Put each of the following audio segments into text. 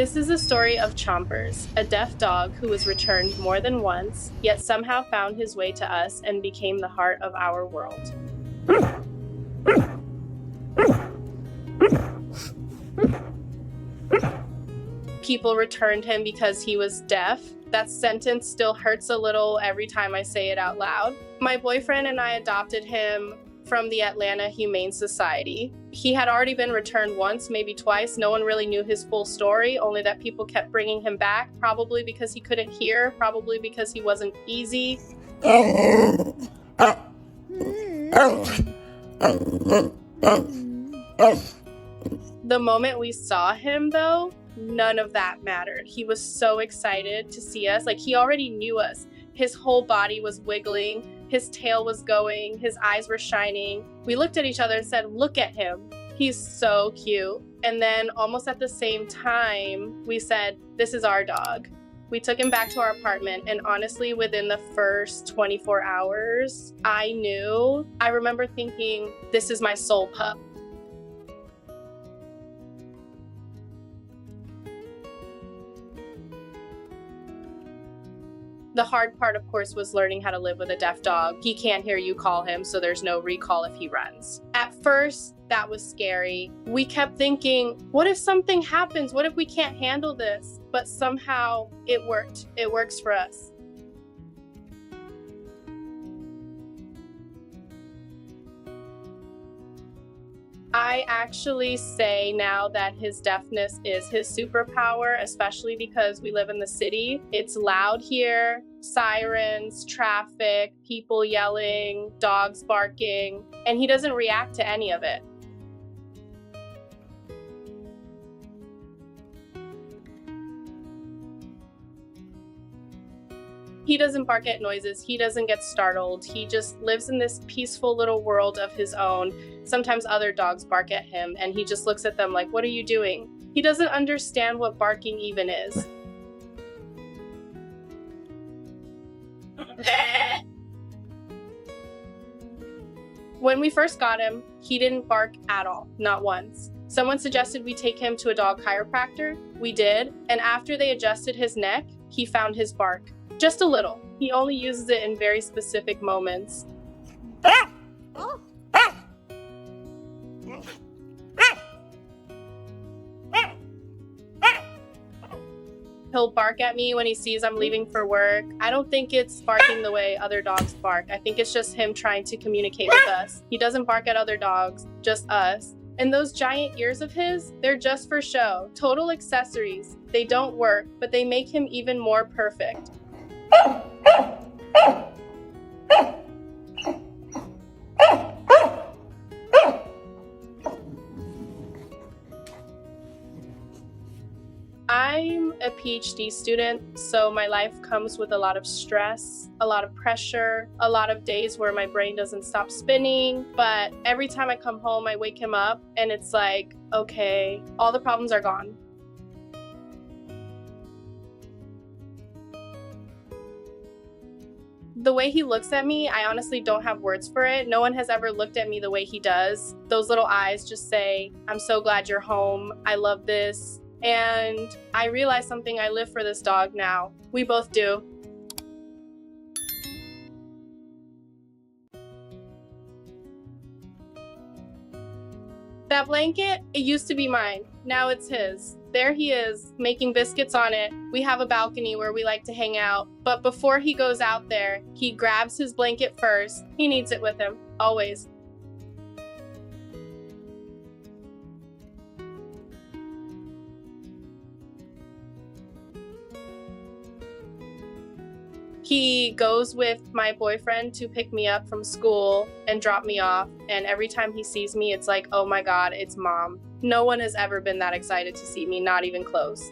This is a story of Chompers, a deaf dog who was returned more than once, yet somehow found his way to us and became the heart of our world. People returned him because he was deaf. That sentence still hurts a little every time I say it out loud. My boyfriend and I adopted him from the Atlanta Humane Society. He had already been returned once, maybe twice. No one really knew his full story, only that people kept bringing him back, probably because he couldn't hear, probably because he wasn't easy. The moment we saw him, though, none of that mattered. He was so excited to see us. Like, he already knew us. His whole body was wiggling. His tail was going. His eyes were shining. We looked at each other and said, "Look at him. He's so cute." And then almost at the same time, we said, "This is our dog." We took him back to our apartment, and honestly, within the first 24 hours, I remember thinking, this is my soul pup. The hard part, of course, was learning how to live with a deaf dog. He can't hear you call him, so there's no recall if he runs. At first, that was scary. We kept thinking, what if something happens? What if we can't handle this? But somehow it worked. It works for us. I actually say now that his deafness is his superpower, especially because we live in the city. It's loud here, sirens, traffic, people yelling, dogs barking, and he doesn't react to any of it. He doesn't bark at noises. He doesn't get startled. He just lives in this peaceful little world of his own. Sometimes other dogs bark at him, and he just looks at them like, "What are you doing?" He doesn't understand what barking even is. When we first got him, he didn't bark at all, not once. Someone suggested we take him to a dog chiropractor. We did, and after they adjusted his neck, he found his bark. Just a little. He only uses it in very specific moments. He'll bark at me when he sees I'm leaving for work. I don't think it's barking the way other dogs bark. I think it's just him trying to communicate with us. He doesn't bark at other dogs, just us. And those giant ears of his, they're just for show. Total accessories. They don't work, but they make him even more perfect. I'm a PhD student, so my life comes with a lot of stress, a lot of pressure, a lot of days where my brain doesn't stop spinning. But every time I come home, I wake him up and it's like, okay, all the problems are gone. The way he looks at me, I honestly don't have words for it. No one has ever looked at me the way he does. Those little eyes just say, "I'm so glad you're home. I love this." And I realize something, I live for this dog now. We both do. That blanket, it used to be mine. Now it's his. There he is, making biscuits on it. We have a balcony where we like to hang out. But before he goes out there, he grabs his blanket first. He needs it with him, always. He goes with my boyfriend to pick me up from school and drop me off. And every time he sees me, it's like, oh my God, it's mom. No one has ever been that excited to see me, not even close.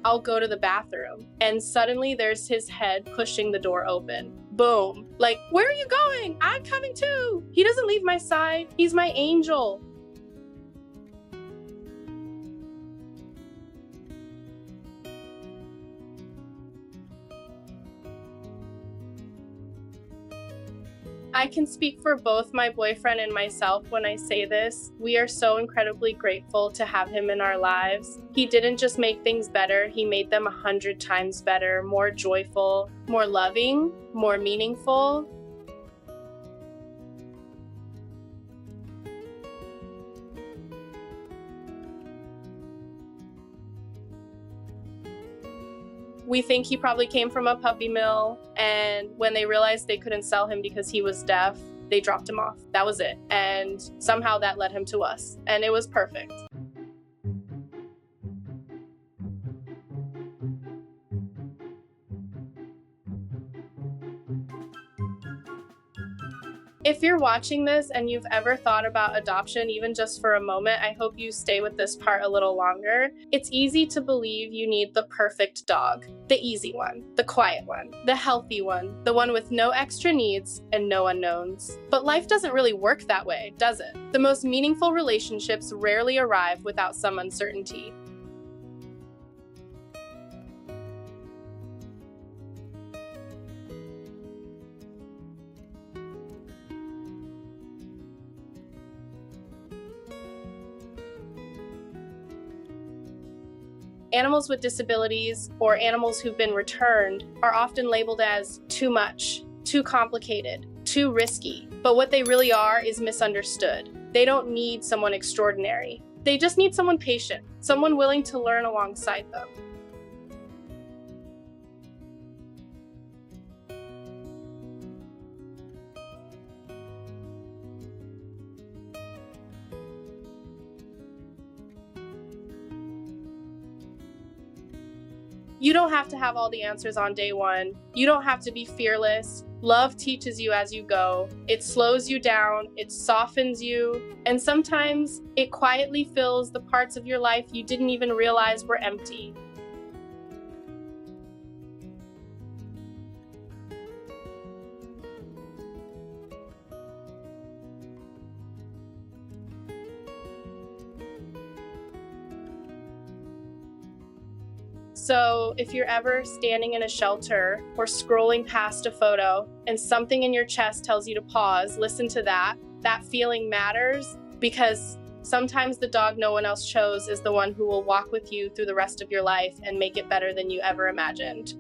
I'll go to the bathroom and suddenly there's his head pushing the door open. Boom. Like, where are you going? I'm coming too. He doesn't leave my side. He's my angel. I can speak for both my boyfriend and myself when I say this. We are so incredibly grateful to have him in our lives. He didn't just make things better, he made them 100 times better, more joyful, more loving, more meaningful. We think he probably came from a puppy mill, and when they realized they couldn't sell him because he was deaf, they dropped him off. That was it. And somehow that led him to us, and it was perfect. If you're watching this and you've ever thought about adoption, even just for a moment, I hope you stay with this part a little longer. It's easy to believe you need the perfect dog, the easy one, the quiet one, the healthy one, the one with no extra needs and no unknowns. But life doesn't really work that way, does it? The most meaningful relationships rarely arrive without some uncertainty. Animals with disabilities or animals who've been returned are often labeled as too much, too complicated, too risky. But what they really are is misunderstood. They don't need someone extraordinary. They just need someone patient, someone willing to learn alongside them. You don't have to have all the answers on day one. You don't have to be fearless. Love teaches you as you go. It slows you down, it softens you, and sometimes it quietly fills the parts of your life you didn't even realize were empty. So if you're ever standing in a shelter or scrolling past a photo and something in your chest tells you to pause, listen to that. That feeling matters because sometimes the dog no one else chose is the one who will walk with you through the rest of your life and make it better than you ever imagined.